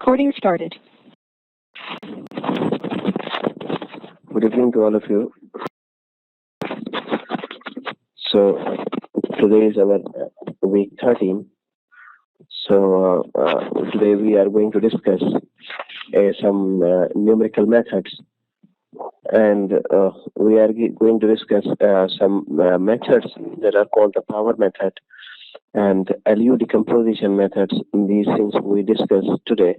Recording started. Good evening to all of you. So today is our week 13. So today we are going to discuss some numerical methods, and we are going to discuss some methods that are called the power method and LU decomposition methods. These things we discuss today.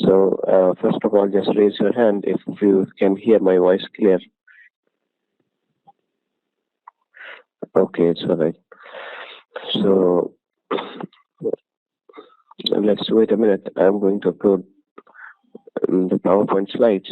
So first of all, just raise your hand if you can hear my voice clear. Okay, it's all right. So let's wait a minute. I'm going to upload the PowerPoint slides.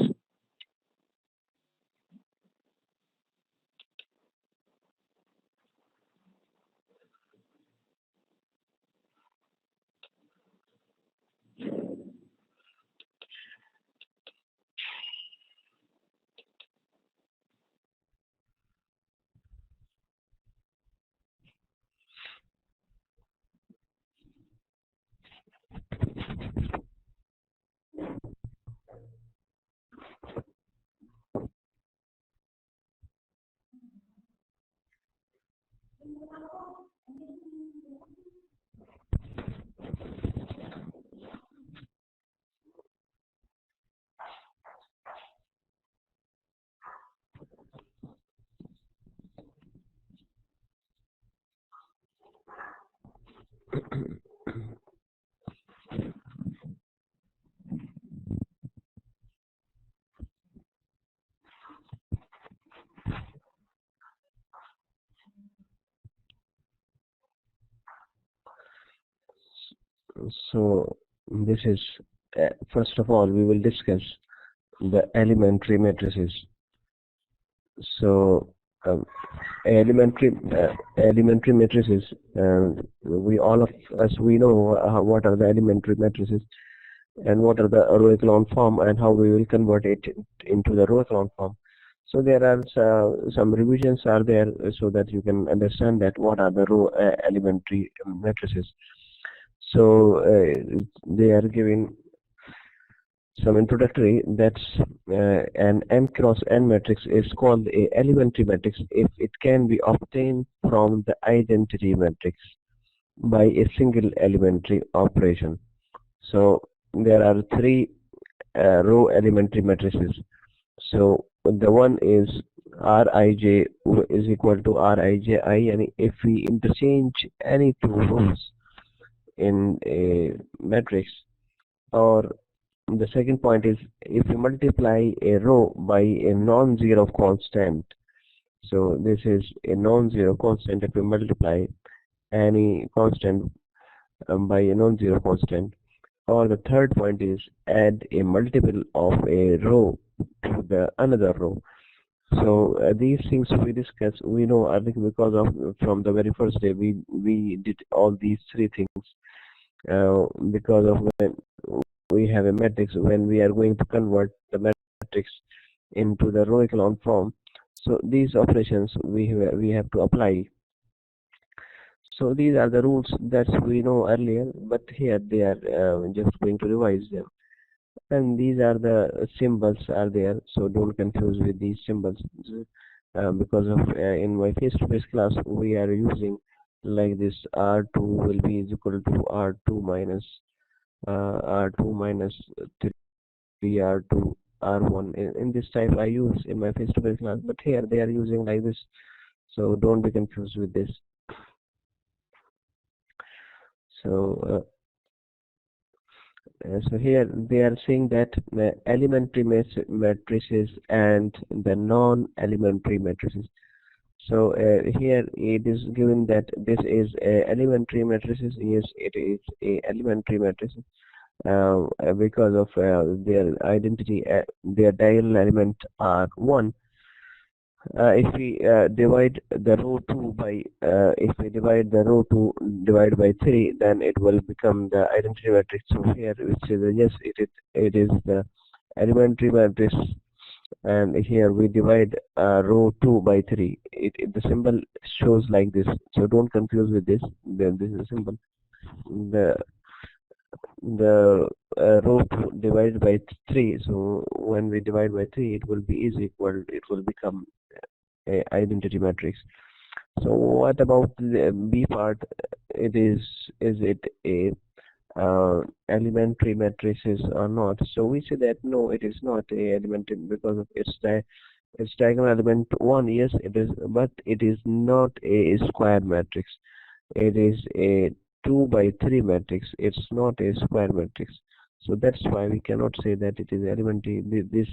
So this is first of all we will discuss the elementary matrices. So elementary matrices, we all of us we know what are the elementary matrices and what are the row echelon form and how we will convert it into the row echelon form. So there are some revisions are there so that you can understand that what are the row elementary matrices. So they are giving some introductory. That's an M cross N matrix is called a elementary matrix if it can be obtained from the identity matrix by a single elementary operation. So there are three row elementary matrices. So the one is Rij is equal to Rij I, and if we interchange any two rows in a matrix, or the second point is if you multiply a row by a non-zero constant. So this is a non-zero constant if you multiply any constant by a non-zero constant. Or the third point is add a multiple of a row to the another row. So these things we discuss, we know, I think because of from the very first day we did all these three things because of when we have a matrix, when we are going to convert the matrix into the row echelon form. So these operations we have to apply. So these are the rules that we know earlier, but here they are just going to revise them. And these are the symbols are there, so don't confuse with these symbols because of in my face-to-face class we are using like this. R2 will be equal to R2 minus 3R2 R1. In this type I use in my face-to-face class, but here they are using like this, so don't be confused with this. So so here they are saying that the elementary matrices and the non-elementary matrices. So here it is given that this is elementary matrices. Yes, it is a elementary matrices because of their identity. Their diagonal element are 1. If we divide the row 2 by if we divide the row 2 divided by 3, then it will become the identity matrix. So here which is yes, it is the elementary matrix, and here we divide row 2 by 3. The symbol shows like this, so don't confuse with this. Then this is a symbol. The row 2 divided by 3. So when we divide by 3, it will be is equal, it will become a identity matrix. So what about the B part? It is it a elementary matrices or not? So we say that no, it is not a elementary because of its diagonal element 1. Yes, it is, but it is not a square matrix. It is a 2 by 3 matrix. It's not a square matrix. So that's why we cannot say that it is elementary. This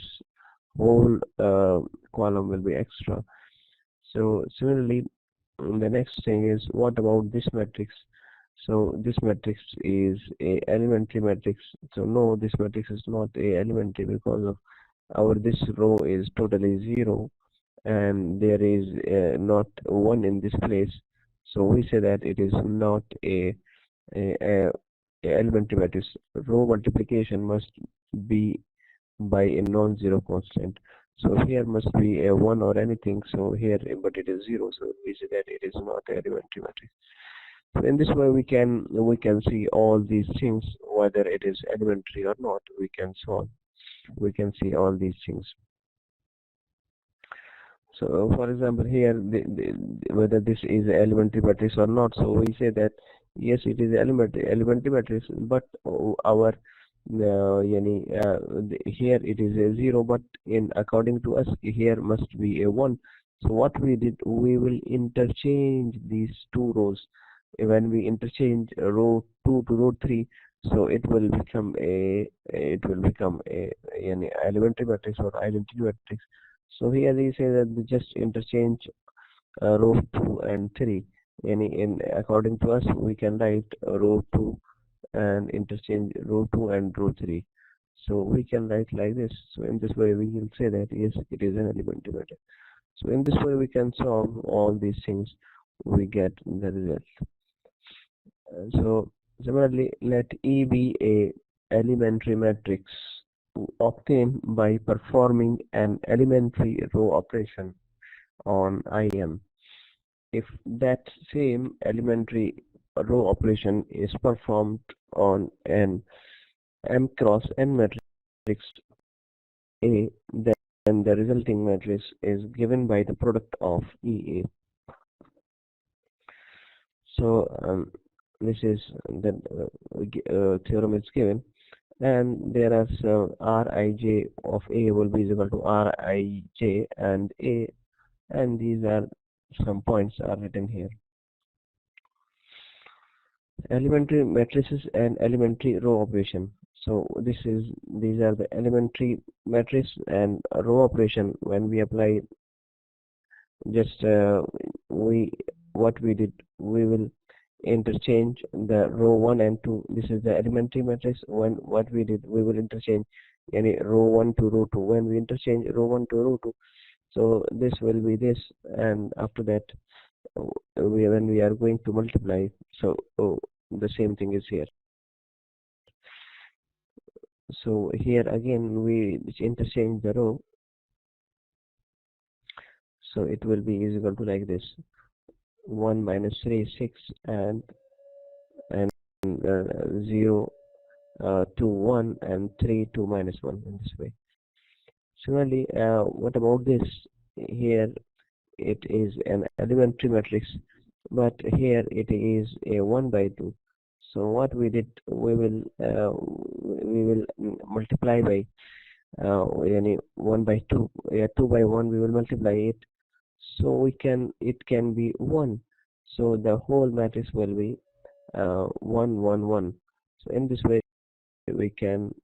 whole column will be extra. So similarly, the next thing is, what about this matrix? So this matrix is a elementary matrix. So no, this matrix is not a elementary because of our this row is totally 0 and there is not 1 in this place. So we say that it is not a elementary matrix. Row multiplication must be by a non-zero constant. So here must be a 1 or anything. So here, but it is 0. So we say that it is not an elementary matrix. So in this way, we can see all these things, whether it is elementary or not. We can solve. We can see all these things. So for example, here whether this is an elementary matrix or not. So we say that yes, it is elementary matrix, but our here it is a 0, but in according to us here must be a 1. So what we did, we will interchange these two rows. When we interchange row 2 to row 3, so it will become a elementary matrix or identity matrix. So here they say that we just interchange row 2 and 3. In according to us, we can write row 2 and interchange row 2 and row 3. So we can write like this. So in this way, we will say that yes, it is an elementary matrix. So in this way, we can solve all these things. We get the result. So similarly, let E be a elementary matrix obtained by performing an elementary row operation on IM. If that same elementary row operation is performed on an M cross N matrix A, then the resulting matrix is given by the product of EA. So this is the theorem is given, and there are Rij of A will be equal to Rij and A, and these are some points are written here. Elementary matrices and elementary row operation. So these are the elementary matrix and row operation. When we apply, just what we did, we will interchange the row 1 and 2. This is the elementary matrix. What we did, we will interchange any row 1 to row 2. When we interchange row 1 to row 2, so this will be this, and after that, when we are going to multiply, so the same thing is here. So here again we interchange the row, so it will be equal to like this: 1 minus 3 6 and 0 2 1 and 3 2 minus 1 in this way. Similarly, what about this? Here it is an elementary matrix, but here it is a 1 by 2. So what we did, we will multiply by 1 by 2, 2 by 1, we will multiply it, so it can be 1. So the whole matrix will be 1 1 1. So in this way we can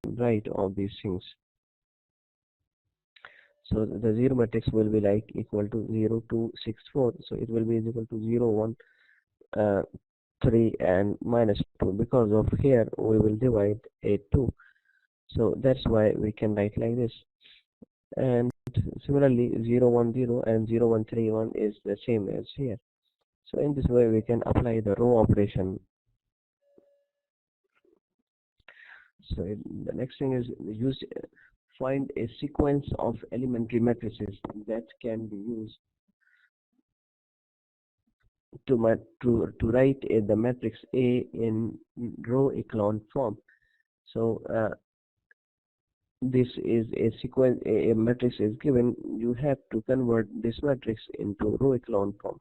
write all these things. So the 0 matrix will be like equal to 0 2 6 4. So it will be equal to 0 1 3 and minus 2. Because of here we will divide a 2. So that's why we can write like this. And similarly, 0 1 0 and 0 1 3 1 is the same as here. So in this way we can apply the row operation. So the next thing is find a sequence of elementary matrices that can be used to write the matrix A in row echelon form. So this is a sequence. A matrix is given. You have to convert this matrix into row echelon form.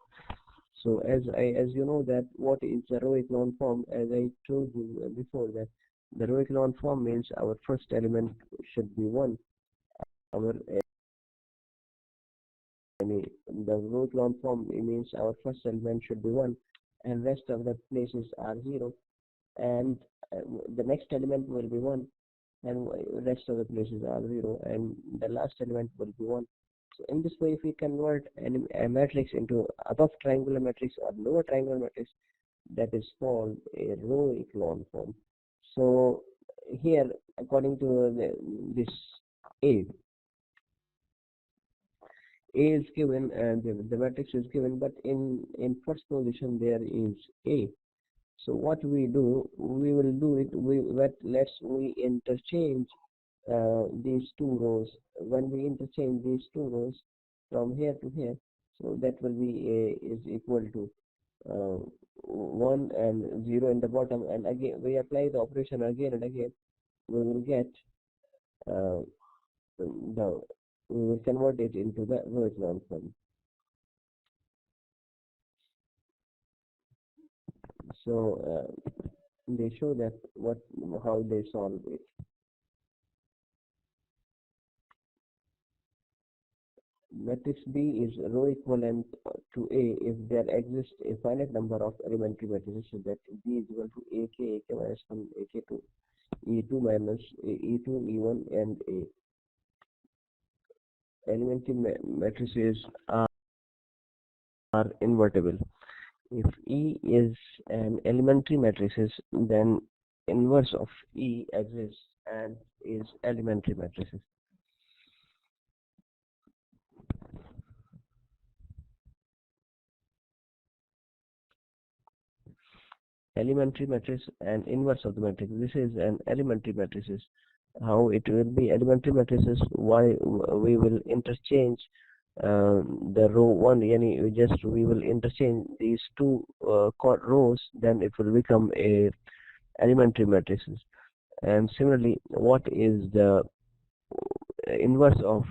So as you know that what is the row echelon form, as I told you before, that the row echelon form means our first element should be 1. Our the row echelon form means our first element should be 1, and rest of the places are 0, and the next element will be 1, and rest of the places are 0, and the last element will be 1. So in this way, if we convert a matrix into above triangular matrix or lower triangular matrix, that is called a row echelon form. So here, according to this A is given and the matrix is given, but in first position there is A. So what we do, we will do it. We interchange these two rows. When we interchange these two rows from here to here, so that will be A is equal to 1 and 0 in the bottom, and again we apply the operation again and again. We will get uh, the we will convert it into the row echelon form. So they show that how they solve it. Matrix B is row equivalent to A if there exists a finite number of elementary matrices, so that B is equal to AK minus 1, AK2, E2 minus E2, E1, and A. Elementary matrices are invertible. If E is an elementary matrices, then inverse of E exists and is elementary matrices. Elementary matrix and inverse of the matrix. This is an elementary matrices. How it will be elementary matrices? Why we will interchange the row 1, yani we will interchange these two rows, then it will become a elementary matrices. And similarly, what is the inverse of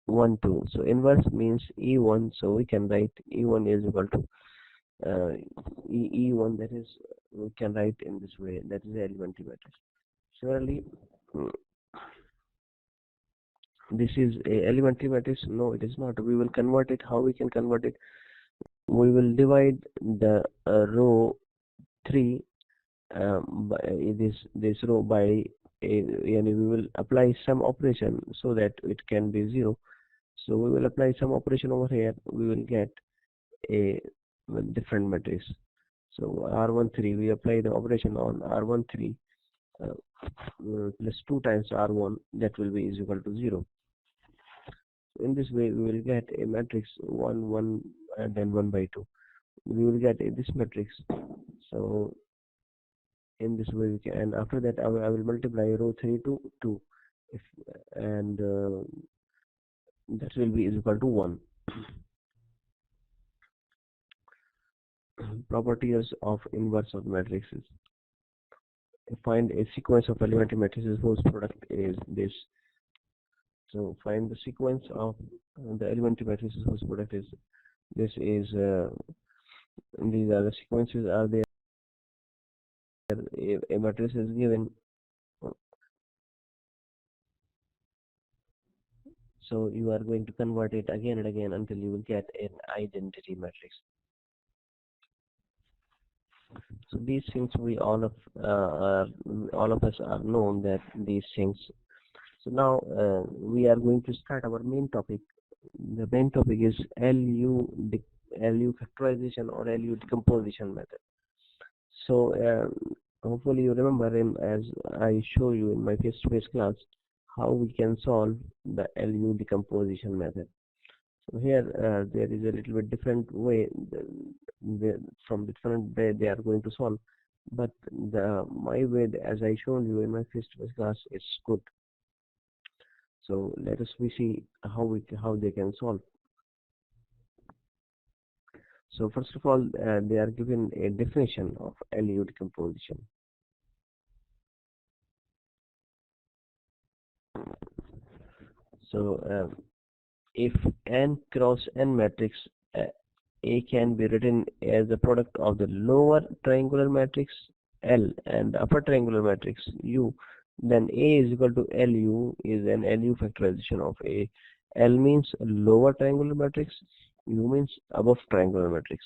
1 2? So inverse means E1, so we can write E1 is equal to E1, that is we can write in this way, that is the elementary matrix. Similarly, this is a elementary matrix. No, it is not. We will convert it. How we can convert it? We will divide the row 3 by this row by we will apply some operation so that it can be 0. So we will apply some operation over here. We will get a different matrix. So R13, we apply the operation on R13 plus 2 times R1, that will be is equal to 0. In this way, we will get a matrix 1 1 and then 1 by 2. We will get this matrix. So in this way we can, and after that I will multiply row 3 to 2, if and that will be is equal to 1. Properties of inverse of matrices. Find a sequence of elementary matrices whose product is this. So find the sequence of the elementary matrices whose product is this. Is these are the sequences are there. A matrix is given, so you are going to convert it again and again until you will get an identity matrix. So these things we all of us are known that these things. So now we are going to start our main topic. The main topic is LU factorization or LU decomposition method. So hopefully you remember him, as I show you in my face-to-face class, how we can solve the LU decomposition method. So here there is a little bit different way, from different way they are going to solve, but my way, as I showed you in my face-to-face class, is good. So let us see how they can solve. So first of all, they are given a definition of LU decomposition. So if n cross n matrix A can be written as a product of the lower triangular matrix L and upper triangular matrix U, then A is equal to LU is an LU factorization of A. L means lower triangular matrix, U means above triangular matrix.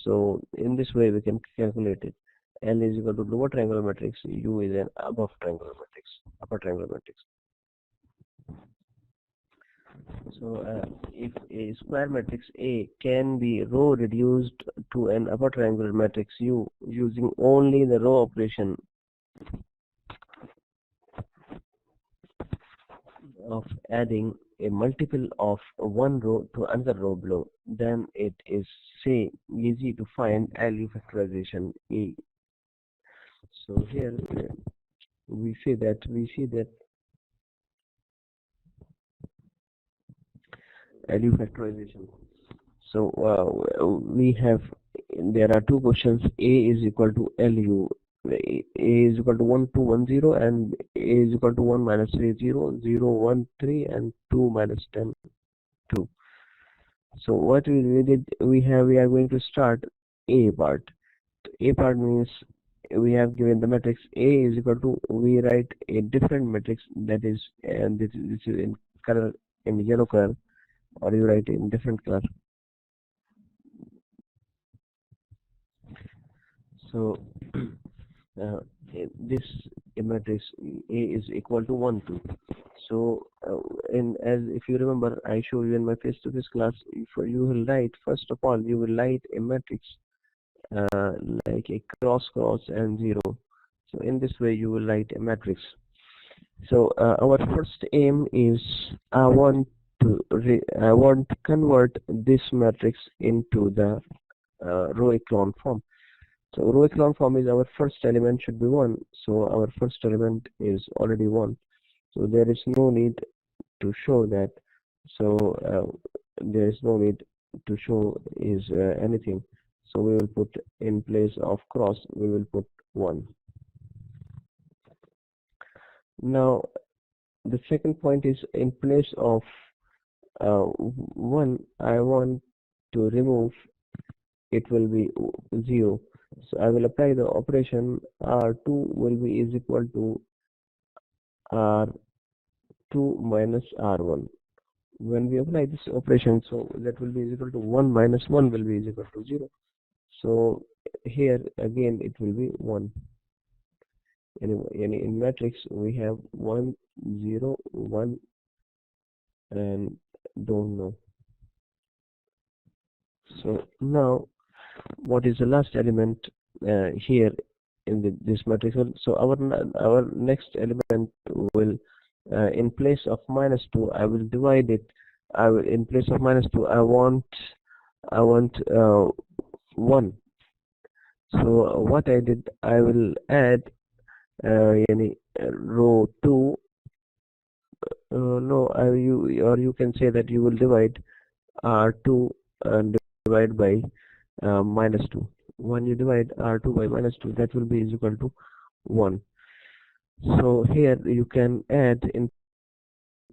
So in this way we can calculate it. L is equal to lower triangular matrix, U is an above triangular matrix, upper triangular matrix. So if a square matrix A can be row reduced to an upper triangular matrix U using only the row operation of adding a multiple of one row to another row below, then it is say easy to find LU factorization A. So here we see that LU factorization. So there are two questions. A is equal to LU. A is equal to 1 2 1 0 and A is equal to 1 minus 3 0 0 1 3 and 2 minus 10 2. So what we did, we are going to start A part. A part means we have given the matrix A is equal to, we write a different matrix, that is, and this is in color, in yellow color, or you write in different color. So this matrix A is equal to 1 2. So as if you remember, I show you in my face-to-face class, if you will write, first of all you will write a matrix like a cross and 0. So in this way you will write a matrix. So our first aim is I want to convert this matrix into the row echelon form. So row echelon form is our first element should be 1. So our first element is already 1. So there is no need to show that. So there is no need to show is anything. So we will put in place of cross, we will put 1. Now the second point is, in place of 1, I want to remove, it will be 0. So I will apply the operation R2 will be is equal to R2 minus R1. When we apply this operation, so that will be is equal to 1 minus 1 will be is equal to 0. So here again it will be 1. In matrix we have 1 0 1 and don't know. So now what is the last element here in this matrix? So our next element will in place of minus 2 I will divide it. In place of minus 2 I want 1. So what I did, I will add row 2. No, you can say that you will divide R2 and divide by minus 2. When you divide R2 by minus 2, that will be is equal to 1. So here you can add, in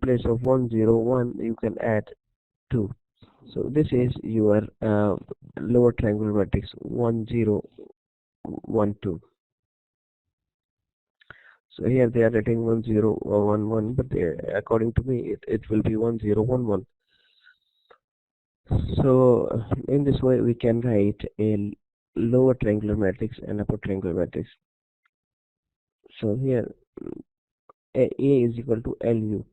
place of 1 0 1, you can add 2. So this is your lower triangular matrix 1 0 1 2. So here they are writing 1 0 1 1, but according to me it will be 1 0 1 1. So in this way we can write a lower triangular matrix and upper triangular matrix. So here A is equal to LU.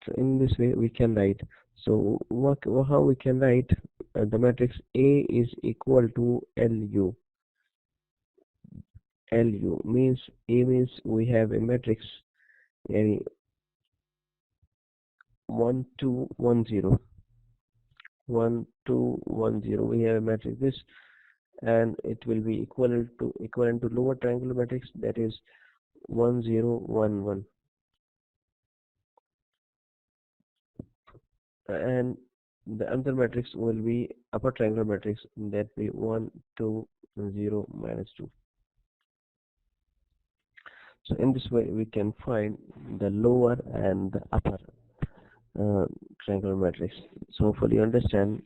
So in this way we can write. So how we can write the matrix A is equal to LU. LU means A means we have a matrix 1 2 1 0 1 2 1 0. We have a matrix this, and it will be equivalent to lower triangular matrix, that is 1 0 1 1. And the another matrix will be upper triangular matrix, that be 1 2 0 minus 2. So in this way we can find the lower and the upper triangular matrix. So hopefully you understand.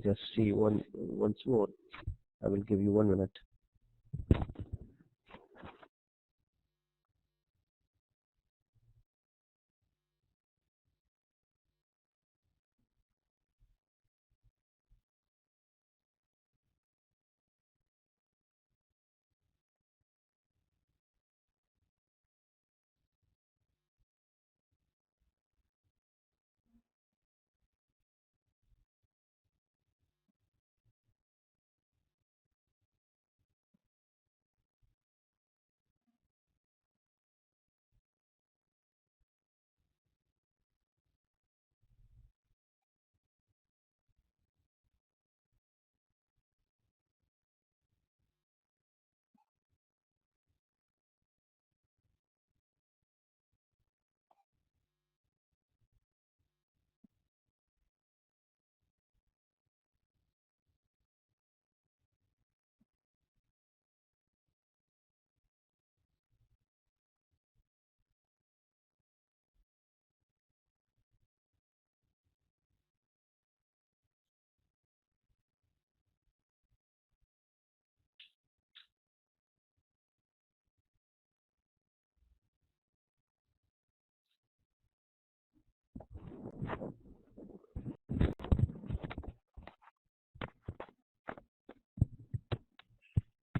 Just see once more. I will give you 1 minute.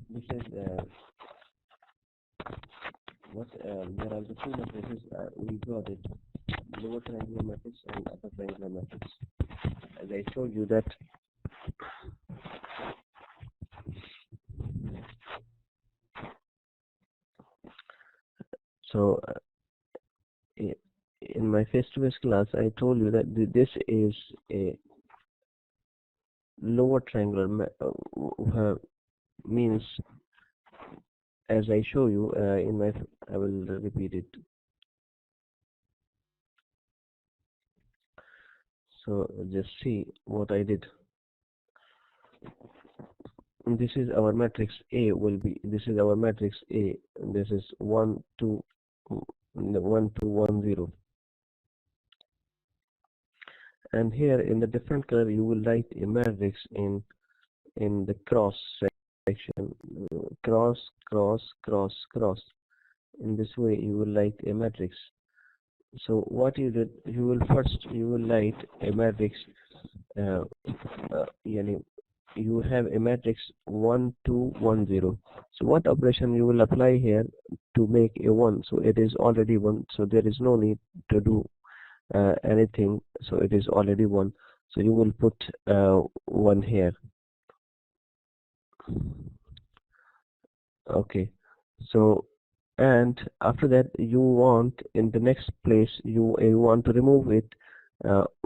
This is there are the two matrices. We got it: lower triangular matrix and upper triangular matrix. As I showed you that so in my face-to-face class I told you that this is a lower triangular means, as I show you in my, I will repeat it. So just see what I did. This is our matrix A will be, this is our matrix A, this is 1 2 1 2 1 0, and here in the different color you will write a matrix in the cross section, cross cross cross cross. In this way you will write a matrix. So what you did, you will write a matrix, you have a matrix 1 2 1 0. So what operation you will apply here to make a 1? So it is already 1, so there is no need to do anything, so it is already 1. So you will put 1 here. Okay, so and after that you want in the next place you want to remove it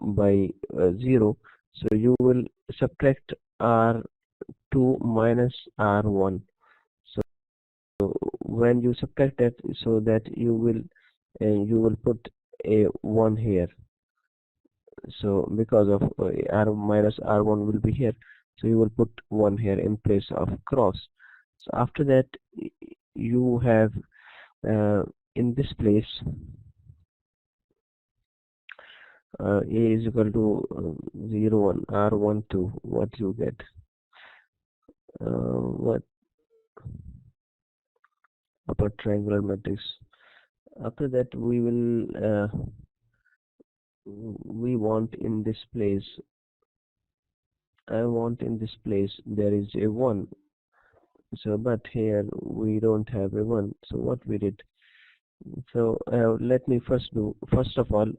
by 0. So you will subtract r2 minus r1. So when you subtract that, so that you will put a 1 here. So because of r minus r1 will be here, so you will put 1 here in place of cross. So after that you have in this place a is equal to 0 1 r1 2. What you get? What upper triangular matrix. After that we will we want in this place, I want in this place there is a 1. So but here we don't have a 1. So what we did, so let me first of all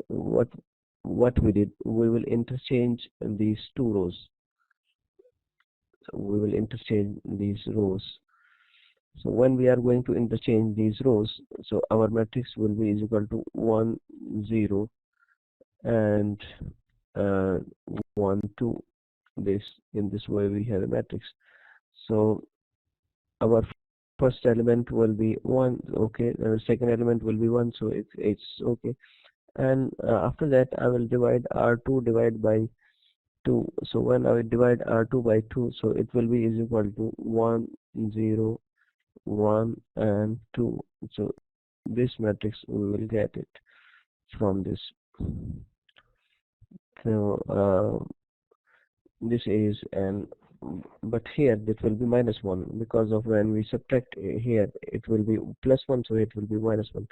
what we did, we will interchange these two rows. So we will interchange these rows. So when we are going to interchange these rows, so our matrix will be is equal to 1 0 and 1 2. This, in this way we have a matrix. So our first element will be 1, okay, second element will be 1, so it's okay. And after that I will divide r2 divide by 2. So when I divide R2 by 2, so it will be is equal to 1, 0, 1 and 2. So this matrix we will get it from this. So this is an, but here it will be -1 because of when we subtract here it will be +1, so it will be -1.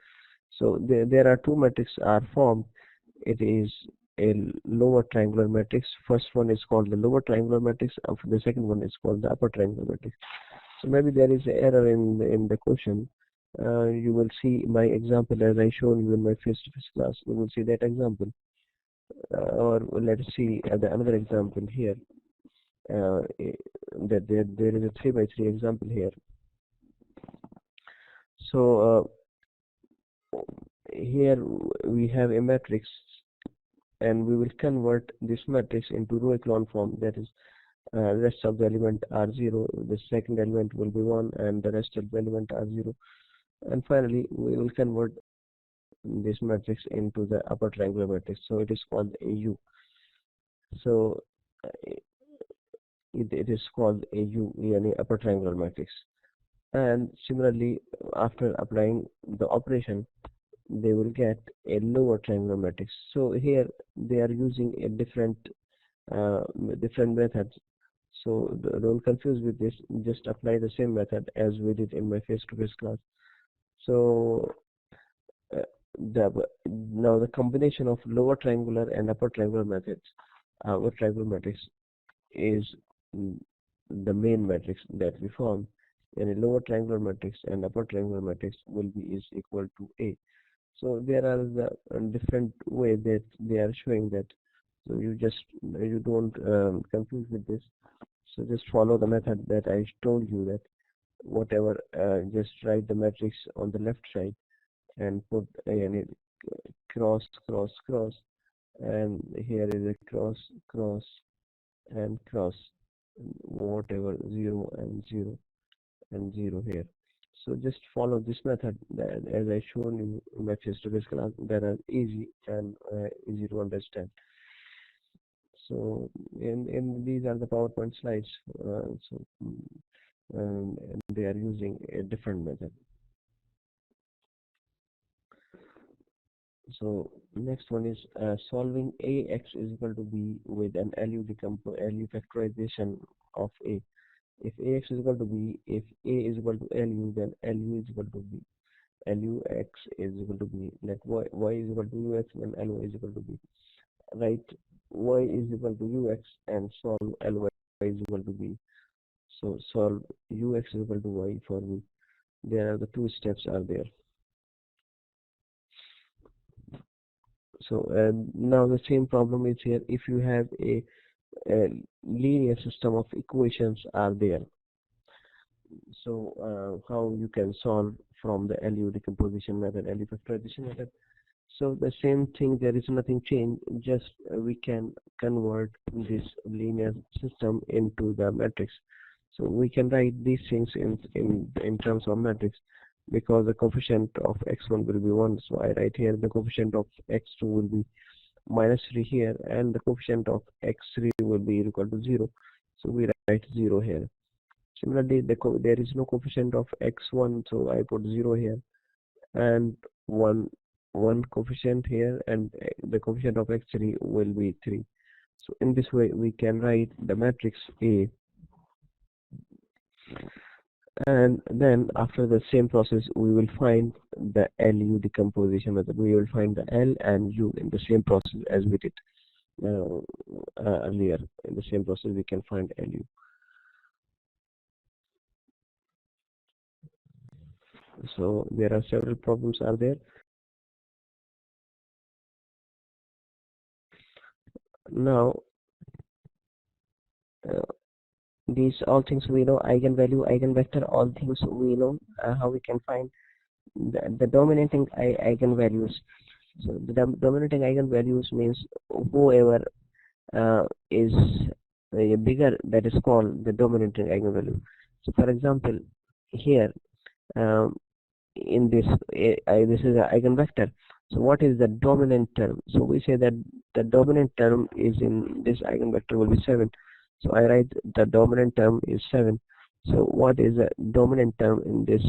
So there are two matrices are formed. It is a lower triangular matrix. First one is called the lower triangular matrix, and the second one is called the upper triangular matrix. So maybe there is an error in the question. You will see my example as I shown you in my face-to-face class. You will see that example. Or let's see another example here. That there is a 3 by 3 example here. So here we have a matrix, and we will convert this matrix into row echelon form. That is, rest of the element are 0, the second element will be 1, and the rest of the element are 0. And finally, we will convert this matrix into the upper triangular matrix. So it is called AU. So it is called AU, yani upper triangular matrix. And similarly, after applying the operation, they will get a lower triangular matrix. So here they are using a different methods. So don't confuse with this. Just apply the same method as we did in my face-to-face class. So now the combination of lower triangular and upper triangular methods, upper triangular matrix is the main matrix that we form. And a lower triangular matrix and upper triangular matrix will be is equal to A. So there are the different way that they are showing that. So you don't confuse with this. So just follow the method that I told you, that whatever, just write the matrix on the left side and put a cross, cross, cross, and here is a cross, cross, and cross, whatever, 0 and 0 and 0 here. So just follow this method that, as I shown you in my face-to-face class, that are easy and easy to understand. So in these are the PowerPoint slides. And they are using a different method. So next one is solving AX is equal to B with an LU factorization of A. If AX is equal to B, if A is equal to LU, then LU is equal to B. LUX is equal to B. Let y is equal to UX and LY is equal to B. Write y is equal to UX and solve LY is equal to B. So solve UX is equal to Y for B. There are the two steps are there. So now the same problem is here. If you have a linear system of equations are there, so how you can solve from the LU decomposition method, LU factorization method. So the same thing, there is nothing changed, just we can convert this linear system into the matrix. So we can write these things in terms of matrix, because the coefficient of x1 will be 1. So I write here the coefficient of x2 will be -3 here, and the coefficient of x3 will be equal to 0. So we write 0 here. Similarly, there is no coefficient of x1, so I put 0 here, and one coefficient here, and the coefficient of x3 will be 3. So in this way we can write the matrix A. And then after the same process we will find the LU decomposition method. We will find the L and U in the same process as we did earlier. In the same process we can find LU. So there are several problems are there. Now these all things we know, eigenvalue, eigenvector, all things we know how we can find the dominating eigenvalues. So the dominating eigenvalues means whoever is bigger, that is called the dominating eigenvalue. So for example, here in this this is an eigenvector. So what is the dominant term? So we say that the dominant term is in this eigenvector will be 7. So I write the dominant term is 7. So what is the dominant term in this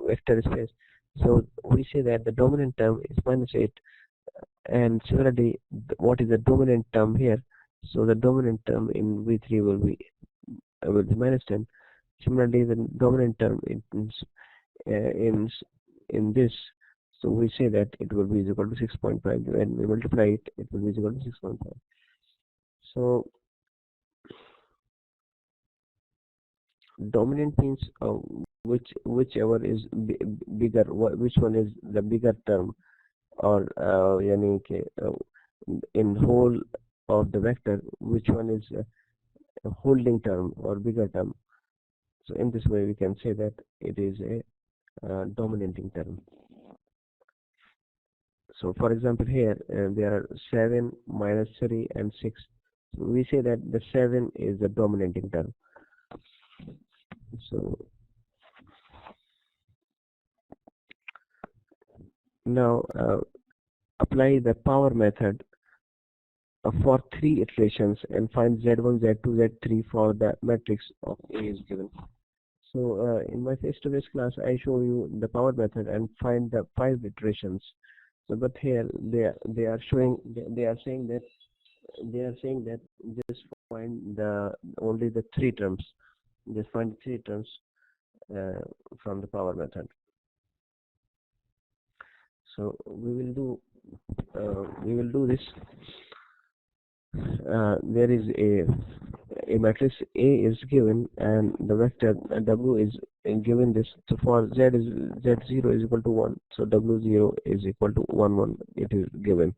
vector space? So we say that the dominant term is -8, and similarly what is the dominant term here? So the dominant term in V3 will be -10. Similarly, the dominant term in this, so we say that it will be equal to 6.5. When we multiply it, it will be equal to 6.5. So dominant means whichever is bigger, which one is the bigger term, or yani in whole of the vector, which one is a holding term or bigger term. So in this way we can say that it is a dominating term. So for example here there are 7, -3 and 6. So we say that the 7 is the dominating term. So now apply the power method for 3 iterations and find Z1, Z2, Z3 for the matrix of A is given. So in my face-to-face class I show you the power method and find the 5 iterations. So but here they are saying that just find only the 3 terms. Just find 3 terms from the power method. So we will do this. There is a matrix A is given and the vector W is given this. So for Z0 is equal to 1. So W0 is equal to 1 1. It is given.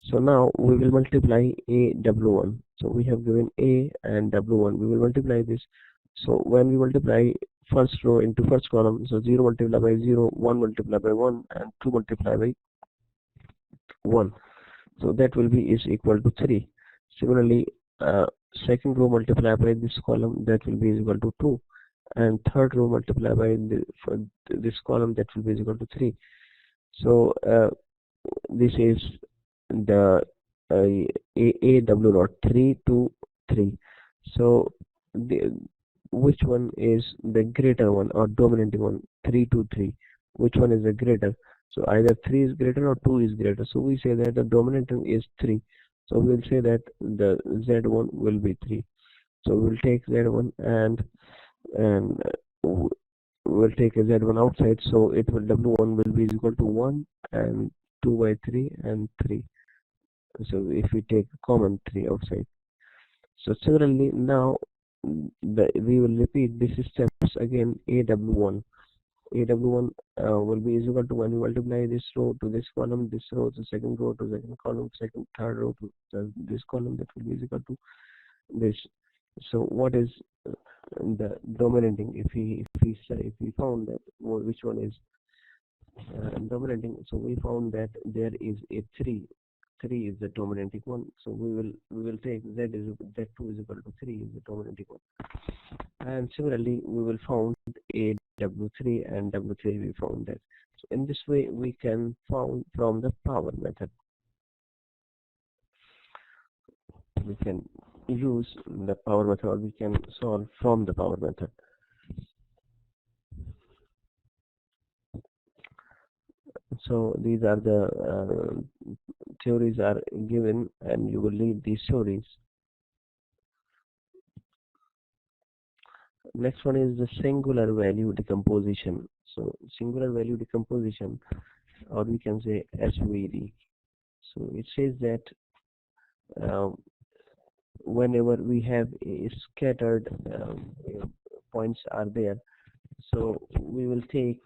So now we will multiply A W1. So we have given A and W1. We will multiply this. So when we multiply first row into first column, so 0 multiplied by 0, 1 multiplied by 1, and 2 multiplied by 1. So that will be is equal to 3. Similarly, second row multiplied by this column, that will be equal to 2, and third row multiplied by this column, that will be equal to 3. So this is the AW0 3 2 3. So which one is the greater one or dominating one? 3 2 3. Which one is the greater? So either 3 is greater or 2 is greater. So we say that the dominant term is 3. So we will say that the Z1 will be 3. So we will take Z1 and we'll take a Z1 outside. So it will W1 will be equal to 1 and 2 by 3 and 3. So if we take common 3 outside. So similarly now we will repeat these steps again. AW1 will be equal to when we multiply this row to this column, this row to second row to second column, third row to this column, that will be equal to this. So what is the dominating? If we found that which one is dominating, so we found that there is a 3 is the dominating one. So we will take Z2 is equal to 3 is the dominating one. And similarly we will found AW3 and W3 we found that. So in this way we can found from the power method. We can use the power method, or we can solve from the power method. So these are the theories are given, and you will read these theories. Next one is the singular value decomposition. So singular value decomposition, or we can say SVD. So it says that whenever we have a scattered points are there, so we will take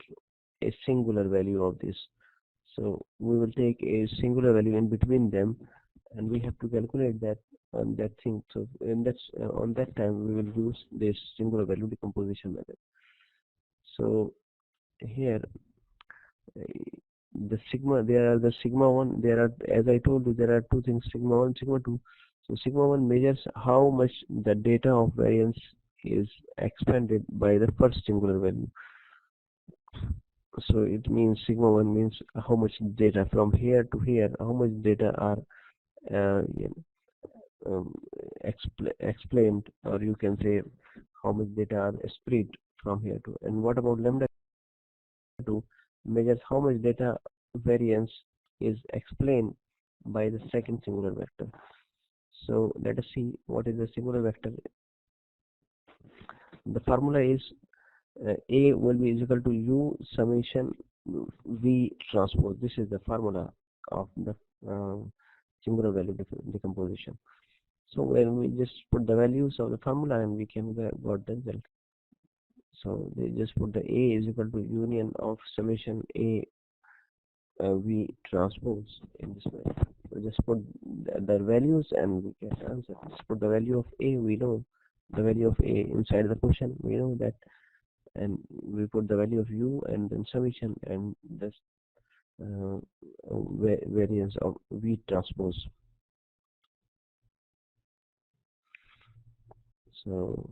a singular value of this. So we will take a singular value in between them, and we have to calculate that on that thing. So and that's on that time we will use this singular value decomposition method. So here the sigma, there are the sigma 1, there are, as I told you, there are two things, sigma 1, sigma 2. So sigma 1 measures how much the data of variance is expanded by the first singular value. So it means sigma 1 means how much data from here to here, how much data are you know, explained, or you can say how much data are spread from here to. And what about lambda 2 measures how much data variance is explained by the second singular vector. So let us see what is the singular vector. The formula is A will be is equal to U summation V transpose. This is the formula of the singular value decomposition. So when we just put the values of the formula and we can get the result. So they just put the A is equal to union of summation A V transpose in this way. We just put the values and we get answer. Just put the value of A, we know the value of A inside the question, we know that, and we put the value of U and then summation and this variance of V transpose. So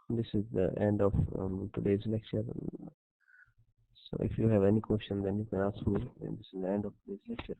this is the end of today's lecture. So if you have any question, then you can ask me, and this is the end of this lecture.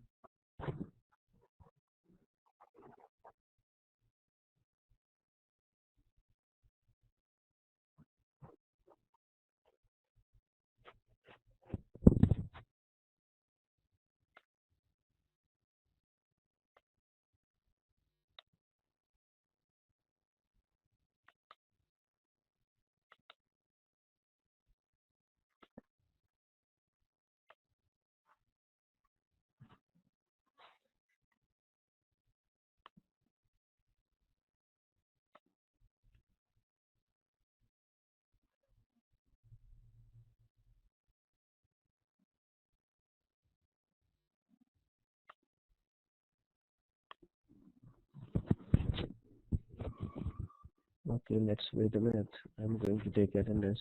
Okay, let's wait a minute. I'm going to take attendance.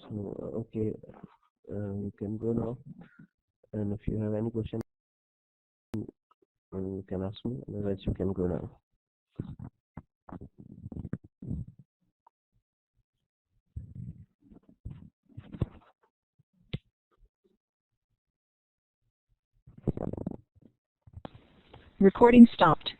So okay, you can go now. And if you have any question, you can ask me. Otherwise, you can go now. Recording stopped.